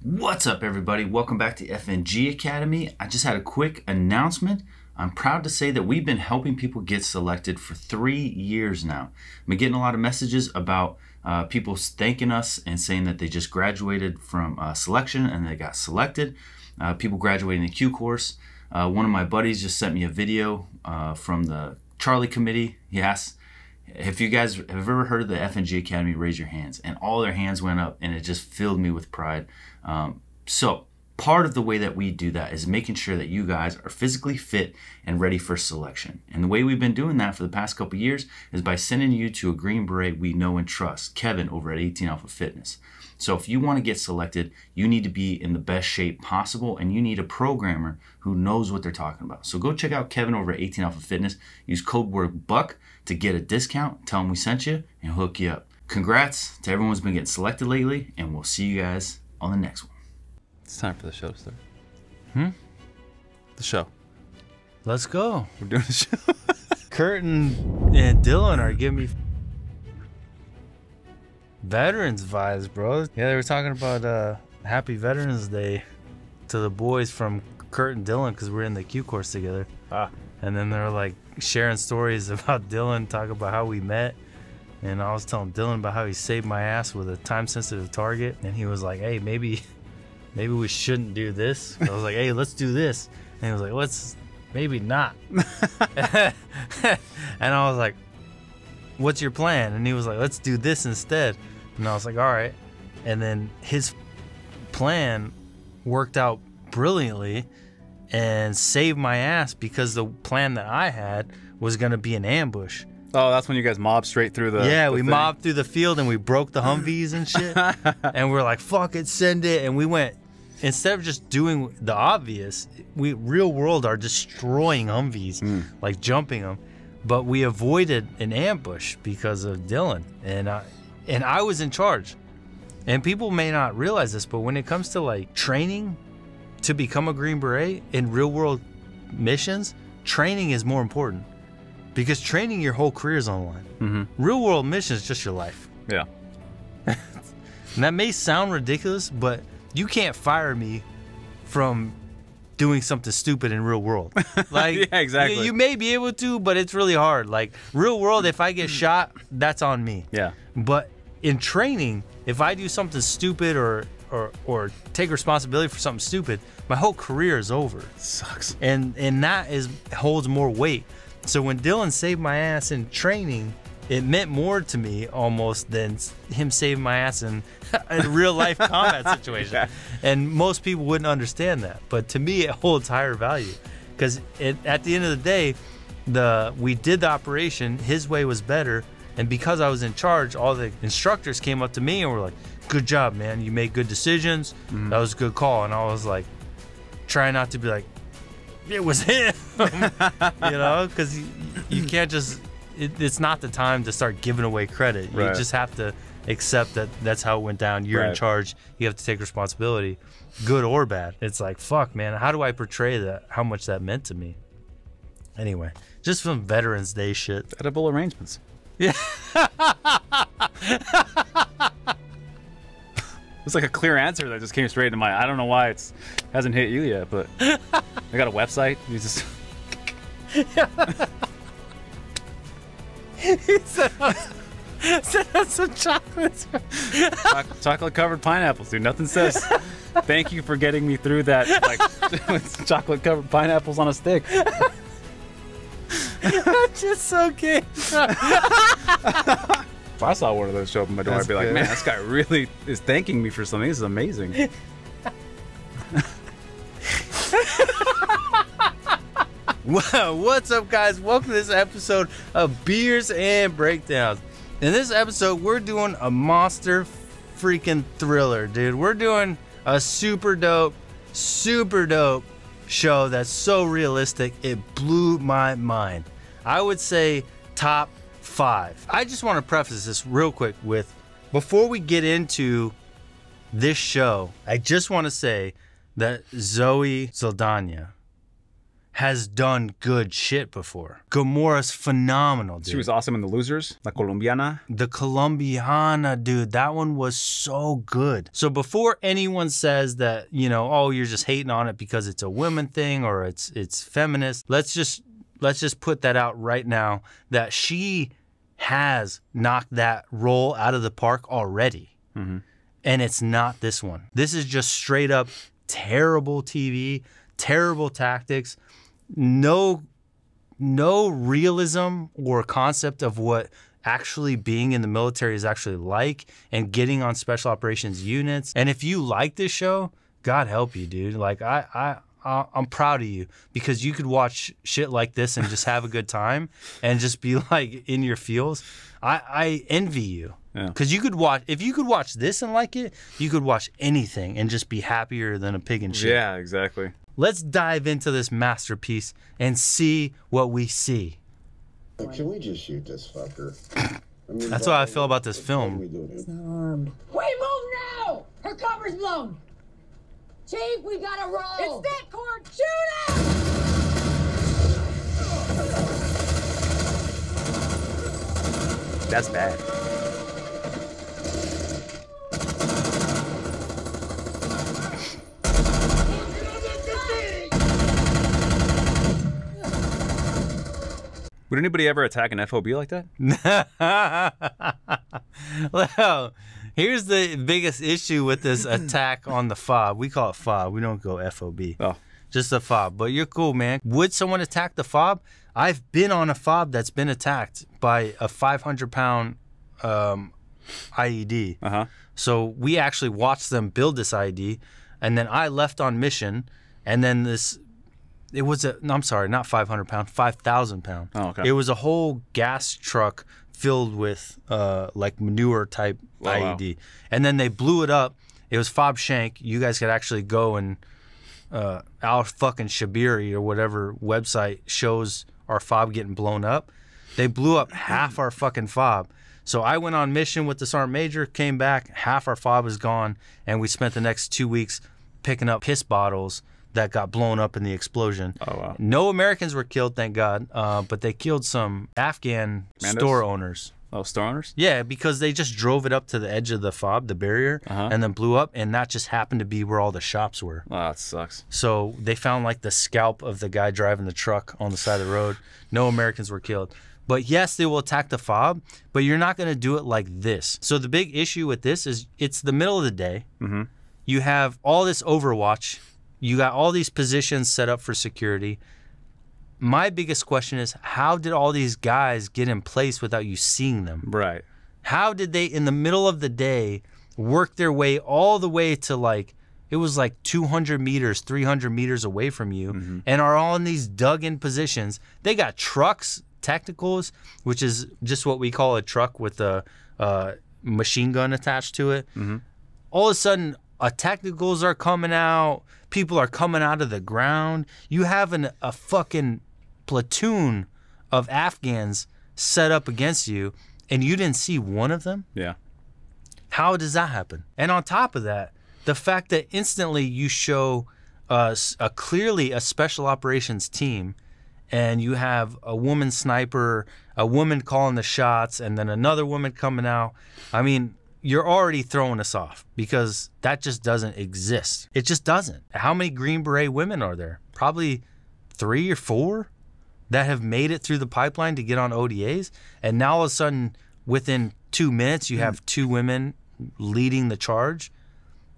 What's up, everybody? Welcome back to FNG Academy. I just had a quick announcement. I'm proud to say that we've been helping people get selected for 3 years now. I've been getting a lot of messages about people thanking us and saying that they just graduated from selection and they got selected. People graduating the Q course. One of my buddies just sent me a video from the Charlie committee. He asked, if you guys have ever heard of the FNG Academy, raise your hands. And all their hands went up, and it just filled me with pride. So part of the way that we do that is making sure that you guys are physically fit and ready for selection. And the way we've been doing that for the past couple of years is by sending you to a Green Beret we know and trust, Kevin over at 18 Alpha Fitness. So if you want to get selected, you need to be in the best shape possible, and you need a programmer who knows what they're talking about. So go check out Kevin over at 18 Alpha Fitness. Use code word BUCK to get a discount. Tell him we sent you and hook you up. Congrats to everyone who's been getting selected lately, and we'll see you guys on the next one. It's time for the show to start. The show. Let's go. We're doing the show. Kurt and Dylan are giving me veterans vibes, bro. Yeah, they were talking about Happy Veterans Day to the boys from Kurt and Dylan because we're in the Q course together. And then they're like sharing stories about Dylan, talking about how we met. And I was telling Dylan about how he saved my ass with a time-sensitive target. And he was like, hey, maybe we shouldn't do this. I was like, hey, let's do this. And he was like, let's maybe not. And I was like, what's your plan? And he was like, let's do this instead. And I was like, all right. And then his plan worked out brilliantly and saved my ass because the plan that I had was going to be an ambush. Oh, that's when you guys mobbed straight through the Yeah, the we thing. mobbed through the field and we broke the Humvees and shit. And we're like, fuck it, send it. And we went, instead of just doing the obvious, we real world are destroying Humvees, like jumping them. But we avoided an ambush because of Dylan. And I was in charge. And people may not realize this, but when it comes to like training to become a Green Beret in real world missions, training is more important. Because training your whole career is on the line. Real world mission is just your life. Yeah. And that may sound ridiculous, but you can't fire me from doing something stupid in real world. Like, yeah, exactly. You may be able to, but it's really hard. Like real world, if I get shot, that's on me. Yeah. But in training, if I do something stupid or take responsibility for something stupid, my whole career is over. It sucks. And that holds more weight. So when Dylan saved my ass in training, it meant more to me almost than him saving my ass in a real life combat situation. Yeah. And most people wouldn't understand that. But to me, it holds higher value. Because at the end of the day, we did the operation, his way was better. And because I was in charge, all the instructors came up to me and were like, good job, man. You made good decisions. That was a good call. And I was like, trying not to be like, it was him, you know, because you can't just, it's not the time to start giving away credit. You just have to accept that that's how it went down. You're in charge. You have to take responsibility, good or bad. It's like, fuck, man, how do I portray that, how much that meant to me? Anyway, just some Veterans Day shit. Edible arrangements. Yeah. It's like a clear answer that just came straight into my. I don't know why it hasn't hit you yet, but I got a website. You just. He sent us some chocolates. Chocolate covered pineapples, dude. Nothing says thank you for getting me through that. Like chocolate covered pineapples on a stick. I'm just so gay. If I saw one of those show up in my door, I'd be like, man, this guy really is thanking me for something. This is amazing. Wow, what's up, guys? Welcome to this episode of Beers and Breakdowns. In this episode, we're doing a monster freaking thriller, dude. We're doing a super dope show that's so realistic, it blew my mind. I would say top 5. I just want to preface this real quick with, before we get into this show, I just want to say that Zoe Saldana has done good shit before. Gamora's phenomenal, dude. She was awesome in The Losers, La Colombiana. The Colombiana, dude, that one was so good. So before anyone says that, you know, oh, you're just hating on it because it's a women thing or it's feminist, let's just put that out right now that she has knocked that role out of the park already. Mm-hmm. And it's not this one. This is just straight up terrible TV, terrible tactics, no realism or concept of what actually being in the military is actually like and getting on special operations units. And if you like this show, God help you, dude. Like I'm proud of you because you could watch shit like this and just have a good time and just be like in your feels. I envy you. Because you could watch, if you could watch this and like it, you could watch anything and just be happier than a pig in shit. Yeah, exactly. Let's dive into this masterpiece and see what we see. Can we just shoot this fucker? I mean, that's how I feel about this film. He's not armed. We move now! Her cover's blown! Chief, we gotta roll! It's that cord! Shoot him! That's bad. Would anybody ever attack an FOB like that? Well, here's the biggest issue with this attack on the FOB. We call it FOB. We don't go FOB. Oh. Just a FOB. But you're cool, man. Would someone attack the FOB? I've been on a FOB that's been attacked by a 500-pound IED. Uh-huh. So we actually watched them build this IED, and then I left on mission, and then this... It was no, I'm sorry, not 500 pound, 5,000 pound. Oh, okay. It was a whole gas truck filled with like manure type IED. Wow. And then they blew it up. It was Fob Shank. You guys could actually go and Al fucking Shabiri or whatever website shows our FOB getting blown up. They blew up half our fucking FOB. So I went on mission with the Sergeant Major, came back, half our FOB is gone, and we spent the next 2 weeks picking up piss bottles that got blown up in the explosion. Oh, wow. No Americans were killed, thank God, but they killed some Afghan store owners. Oh, store owners? Yeah, because they just drove it up to the edge of the FOB, the barrier, and then blew up, and that just happened to be where all the shops were. Oh, that sucks. So they found like the scalp of the guy driving the truck on the side of the road. No Americans were killed. But yes, they will attack the FOB, but you're not going to do it like this. So the big issue with this is it's the middle of the day. Mm-hmm. You have all this overwatch. You got all these positions set up for security. My biggest question is, how did all these guys get in place without you seeing them? Right. How did they, in the middle of the day, work their way all the way to like, it was like 200 meters, 300 meters away from you, and are all in these dug-in positions? They got trucks, tacticals, which is just what we call a truck with a machine gun attached to it. All of a sudden, tacticals are coming out. People are coming out of the ground. You have a fucking platoon of Afghans set up against you, and you didn't see one of them? Yeah. How does that happen? And on top of that, the fact that instantly you show clearly a special operations team, and you have a woman sniper, a woman calling the shots, and then another woman coming out. I mean, you're already throwing us off because that just doesn't exist. It just doesn't. How many Green Beret women are there? Probably 3 or 4 that have made it through the pipeline to get on ODAs. And now all of a sudden, within 2 minutes, you have 2 women leading the charge.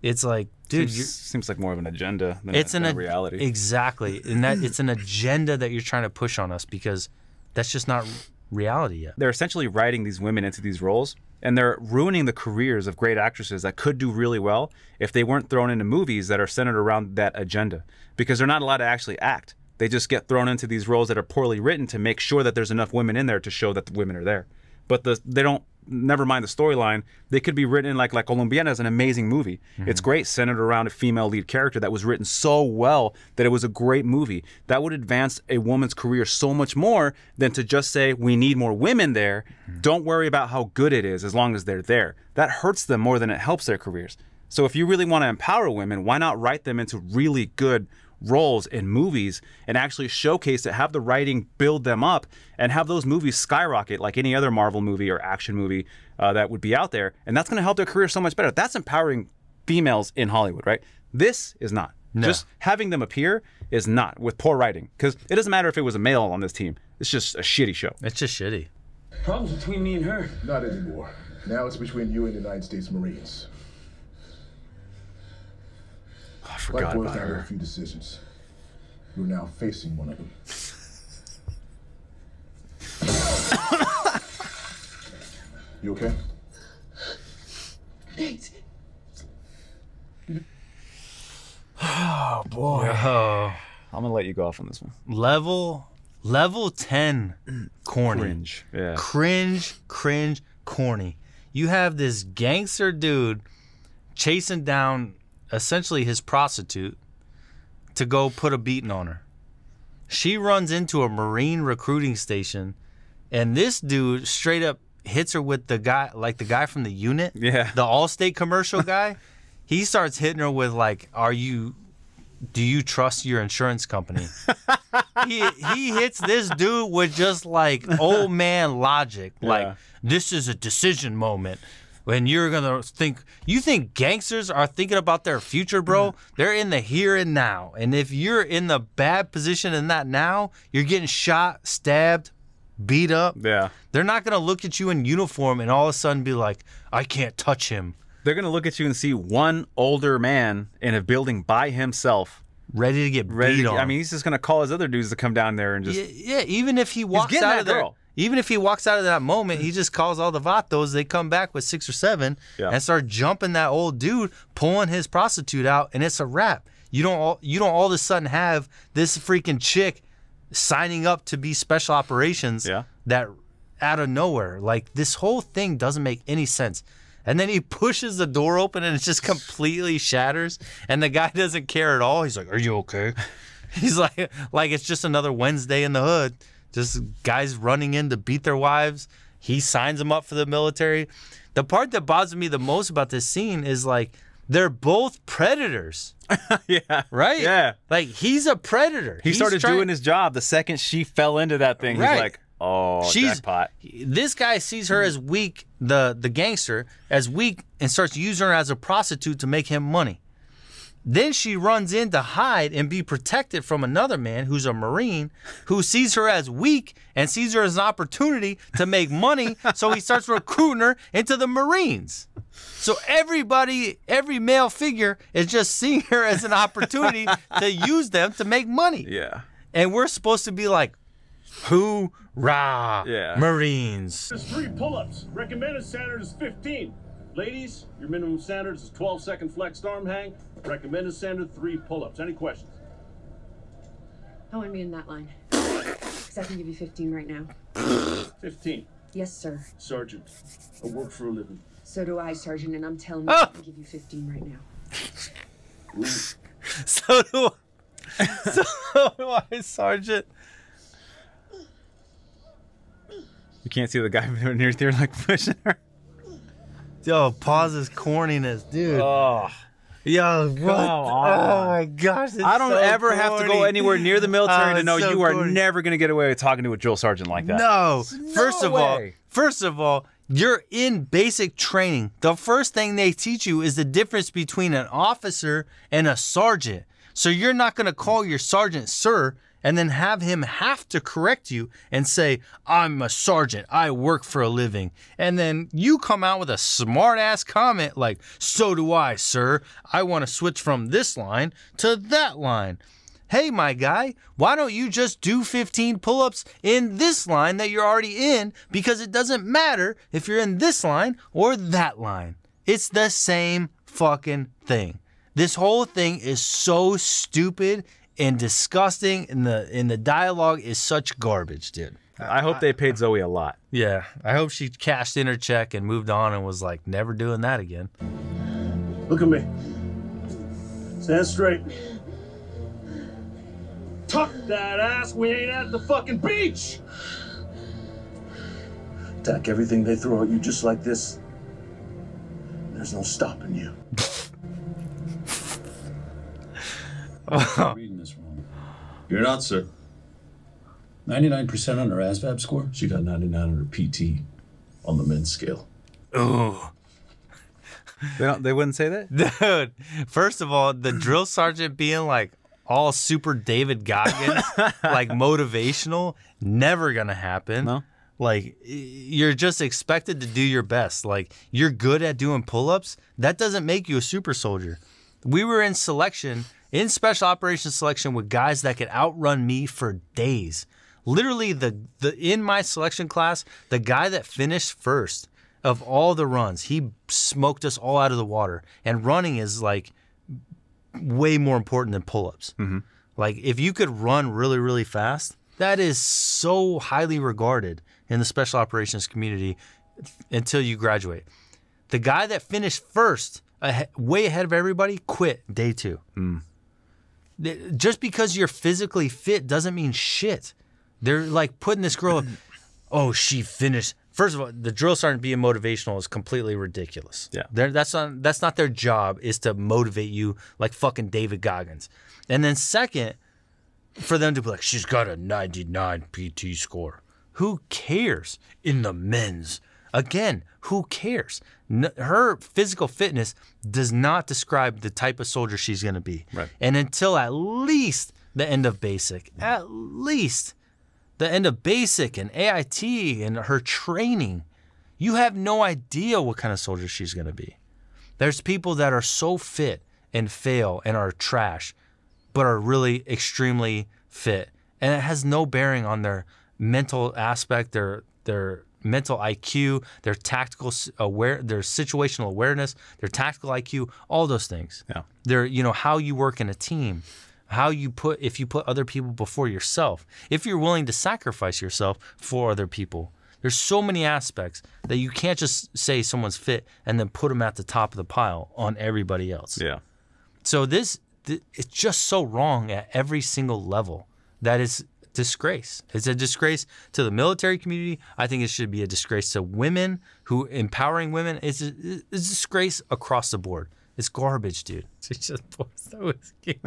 It's like, dude, seems like more of an agenda than a reality. Exactly. And that it's an agenda that you're trying to push on us because that's just not reality yet. They're essentially writing these women into these roles, and they're ruining the careers of great actresses that could do really well if they weren't thrown into movies that are centered around that agenda, because they're not allowed to actually act. They just get thrown into these roles that are poorly written to make sure that there's enough women in there to show that the women are there. But they don't, never mind the storyline, they could be written like La Colombiana is an amazing movie. It's great, centered around a female lead character that was written so well that it was a great movie. That would advance a woman's career so much more than to just say, we need more women there. Don't worry about how good it is as long as they're there. That hurts them more than it helps their careers. So if you really want to empower women, why not write them into really good roles in movies and actually showcase it, have the writing build them up, and have those movies skyrocket like any other Marvel movie or action movie that would be out there. And that's going to help their career so much better. That's empowering females in Hollywood, right? This is not. No. Just having them appear is not, with poor writing. Because it doesn't matter if it was a male on this team. It's just a shitty show. It's just shitty. Problems between me and her. Not anymore. Now it's between you and the United States Marines. Oh, I forgot about her. her. A few decisions. You're now facing one of them. You okay? Thanks. Oh boy. Yo. I'm gonna let you go off on this one. Level 10 corny. Cringe. Yeah. Cringe, corny. You have this gangster dude chasing down essentially his prostitute to go put a beating on her. She runs into a Marine recruiting station, and this dude straight up hits her with the guy, like the guy from the unit. Yeah. The Allstate commercial guy. He starts hitting her with like, do you trust your insurance company? he hits this dude with just like old man logic. Like, this is a decision moment when you're gonna think, you think gangsters are thinking about their future, bro? They're in the here and now. And if you're in the bad position in that now, you're getting shot, stabbed, beat up. Yeah. They're not gonna look at you in uniform and all of a sudden be like, I can't touch him. They're going to look at you and see one older man in a building by himself. Ready to get beat on. I mean, he's just going to call his other dudes to come down there and just... Yeah, even if he walks out of there, even if he walks out of that moment, he just calls all the vatos. They come back with 6 or 7 and start jumping that old dude, pulling his prostitute out, and it's a wrap. You don't all of a sudden have this freaking chick signing up to be special operations that out of nowhere. Like, this whole thing doesn't make any sense. And then he pushes the door open and it just completely shatters. And the guy doesn't care at all. He's like, are you okay? He's like it's just another Wednesday in the hood. Just guys running in to beat their wives. He signs them up for the military. The part that bothers me the most about this scene is like, they're both predators. Yeah. Right? Yeah. Like, he's a predator. He started doing his job the second she fell into that thing. He's like, oh, jackpot. This guy sees her as weak, the gangster, as weak, and starts using her as a prostitute to make him money. Then she runs in to hide and be protected from another man who's a Marine who sees her as weak and sees her as an opportunity to make money, so he starts recruiting her into the Marines. So everybody, every male figure is just seeing her as an opportunity to use them to make money. Yeah. And we're supposed to be like, hoorah, Marines. There's 3 pull-ups. Recommended standard is 15. Ladies, your minimum standard is 12-second flexed arm hang. Recommended standard 3 pull-ups. Any questions? I want to be in that line. Because I can give you 15 right now. 15. Yes, sir. Sergeant, I work for a living. So do I, Sergeant, and I'm telling you I can give you 15 right now. So do I, Sergeant. You can't see the guy underneath there like pushing her. Yo, pause his corniness, dude. Oh. Yo, what? Oh my gosh. I don't ever corny. have to go anywhere near the military to know you are corny. never going to get away with talking to a drill sergeant like that. No. First of all, you're in basic training. The first thing they teach you is the difference between an officer and a sergeant. So you're not going to call your sergeant sir and then have him have to correct you and say, I'm a sergeant, I work for a living. And then you come out with a smart ass comment like, so do I, sir. I want to switch from this line to that line. Hey, my guy, why don't you just do 15 pull-ups in this line that you're already in? Because it doesn't matter if you're in this line or that line. It's the same fucking thing. This whole thing is so stupid and disgusting, and the dialogue is such garbage, dude. I hope they paid Zoe a lot. Yeah, I hope she cashed in her check and moved on and was like, never doing that again. Look at me. Stand straight. Tuck that ass. We ain't at the fucking beach. Attack everything they throw at you just like this. There's no stopping you. I'm reading this wrong. You're not, sir. 99% on her ASVAB score? She got 99 on her PT on the men's scale. Oh. They wouldn't say that? Dude, first of all, the drill sergeant being like all super David Goggins, like motivational, never gonna happen. No. Like, you're just expected to do your best. Like, you're good at doing pull-ups. That doesn't make you a super soldier. We were in selection, in special operations selection with guys that could outrun me for days. Literally, in my selection class, the guy that finished first of all the runs, he smoked us all out of the water. And running is like way more important than pull-ups. Mm-hmm. Like, if you could run really, really fast, that is so highly regarded in the special operations community until you graduate. The guy that finished first, way ahead of everybody, quit day 2. Just because you're physically fit doesn't mean shit. They're like putting this girl up, oh, she finished. First of all, the drill sergeant being motivational is completely ridiculous. Yeah, that's not their job, is to motivate you like fucking David Goggins. And then second, for them to be like, she's got a 99 PT score. Who cares? In the men's. Again, who cares? Her physical fitness does not describe the type of soldier she's going to be. Right. And until at least the end of basic, and AIT and her training, you have no idea what kind of soldier she's going to be. There's people that are so fit and fail and are trash, but are really extremely fit. And it has no bearing on their mental aspect, their mental IQ, their tactical their situational awareness, their tactical IQ, all those things. Yeah. They're, how you work in a team, if you put other people before yourself, if you're willing to sacrifice yourself for other people. There's so many aspects that you can't just say someone's fit and then put them at the top of the pile on everybody else. Yeah. So it's just so wrong at every single level. That is disgrace. It's a disgrace to the military community. I think it should be a disgrace to women, empowering women. It's a disgrace across the board. It's garbage, dude. She just pours the whiskey.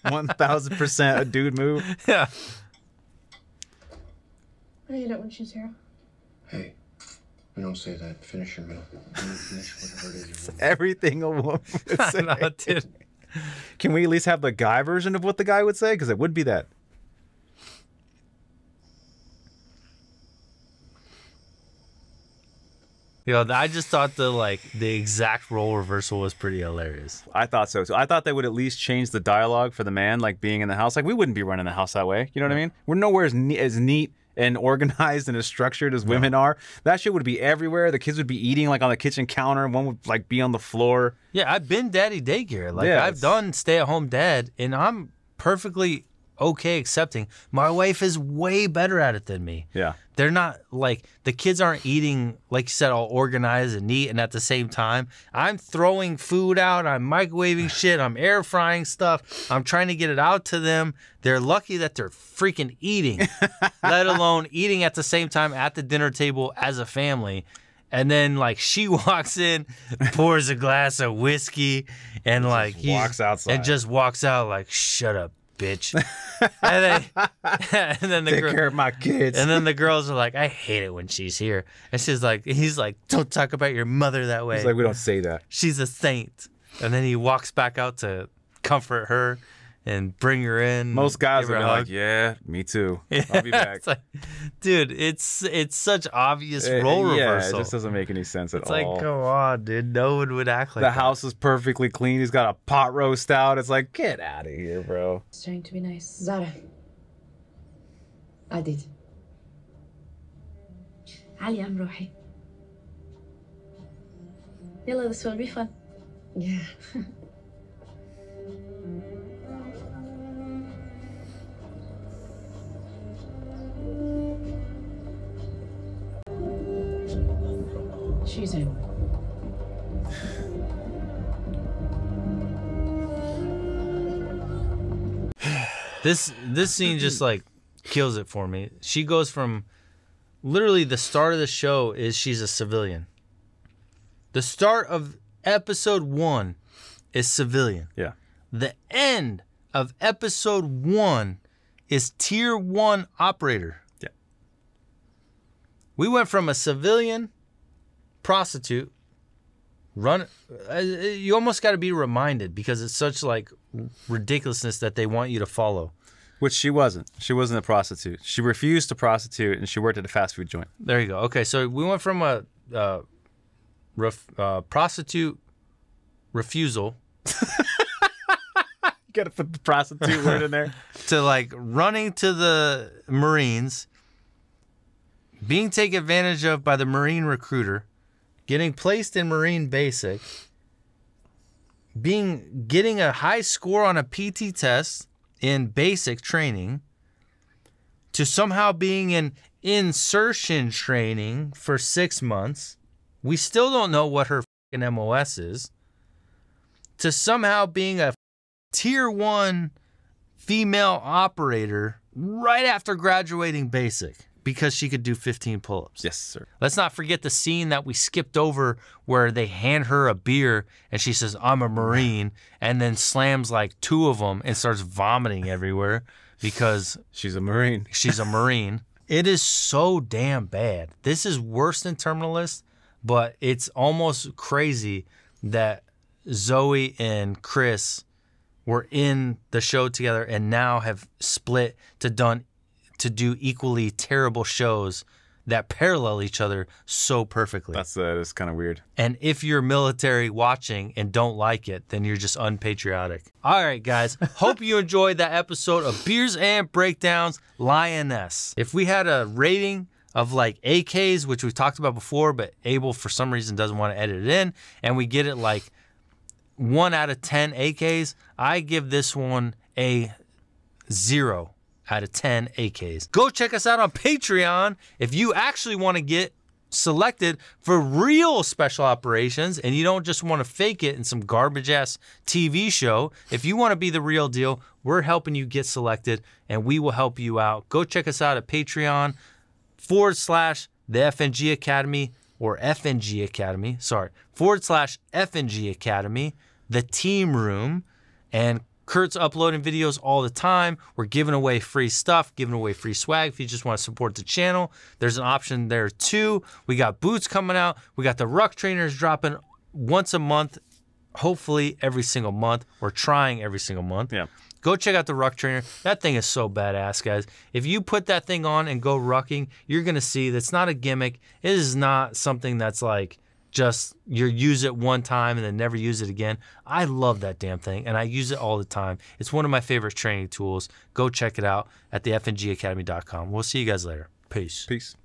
1000% a dude move. Yeah. I hate it when she's here. Hey, we don't say that. Finish your meal. Finish whatever it is. Everything a woman would say. No, dude. Can we at least have the guy version of what the guy would say? Because it would be that. I just thought the exact role reversal was pretty hilarious. I thought so too. I thought they would at least change the dialogue for the man, like being in the house. Like, we wouldn't be running the house that way. You know what I mean? We're nowhere as neat and organized and as structured as women are. That shit would be everywhere. The kids would be eating like on the kitchen counter. One would like be on the floor. Yeah, I've been daddy daycare. I've done stay-at-home dad, and I'm perfectly okay accepting. My wife is way better at it than me. Yeah. They're not like, the kids aren't eating, like you said, all organized and neat, and at the same time, I'm throwing food out, I'm microwaving shit, I'm air frying stuff, I'm trying to get it out to them. They're lucky that they're freaking eating, let alone eating at the same time at the dinner table as a family. And then like she walks in, pours a glass of whiskey, and like walks outside and just walks out like, shut up, bitch. and then take care of my kids. And then the girls are like, I hate it when she's here. And he's like, don't talk about your mother that way. He's like, we don't say that. She's a saint. And then he walks back out to comfort her and bring her in. Most guys are like, yeah, me too. I'll be back. Like, dude, it's such obvious role reversal. It just doesn't make any sense at all. It's like, come on, dude. No one would act like the that. house is perfectly clean. He's got a pot roast out. It's like, get out of here, bro. It's trying to be nice. Zara. عديد. علي أم روحي. يلا, this will be fun. Yeah. She's in. This scene just like kills it for me. She goes from literally the start of the show is she's a civilian. The start of episode 1 is civilian. Yeah. The end of episode 1 is Tier 1 operator. Yeah. We went from a civilian prostitute you almost got to be reminded because it's such like ridiculousness that they want you to follow. Which she wasn't. She wasn't a prostitute. She refused to prostitute, and she worked at a fast food joint. There you go. Okay, so we went from a prostitute refusal. Got to put the prostitute word in there. To like running to the Marines, being taken advantage of by the Marine recruiter, getting placed in Marine Basic, getting a high score on a PT test in basic training, to somehow being in insertion training for 6 months. We still don't know what her fucking MOS is. To somehow being a Tier 1 female operator right after graduating basic because she could do 15 pull-ups. Yes, sir. Let's not forget the scene that we skipped over where they hand her a beer and she says, "I'm a Marine," and then slams like 2 of them and starts vomiting everywhere because she's a Marine. She's a Marine. It is so damn bad. This is worse than Terminalist, but it's almost crazy that Zoe and Chris were in the show together and now have split to do equally terrible shows that parallel each other so perfectly. That's kind of weird. And if you're military watching and don't like it, then you're just unpatriotic. All right, guys. Hope you enjoyed that episode of Beers and Breakdowns Lioness. If we had a rating of like AKs, which we've talked about before, but Abel for some reason doesn't want to edit it in, and we get it like 1 out of 10 AKs, I give this one a 0 out of 10 AKs. Go check us out on Patreon if you actually want to get selected for real special operations and you don't just want to fake it in some garbage ass TV show. If you want to be the real deal, we're helping you get selected and we will help you out. Go check us out at Patreon / the FNG Academy or FNG Academy, / FNG Academy, the team room, and Kurt's uploading videos all the time. We're giving away free stuff, giving away free swag. If you just want to support the channel, there's an option there too. We got boots coming out. We got the ruck trainers dropping once a month, hopefully every single month. We're trying every single month. Yeah. Go check out the ruck trainer. That thing is so badass, guys. If you put that thing on and go rucking, you're going to see that's not a gimmick. It is not something that's like just you use it one time and then never use it again. I love that damn thing, and I use it all the time. It's one of my favorite training tools. Go check it out at the FNGacademy.com. We'll see you guys later. Peace. Peace.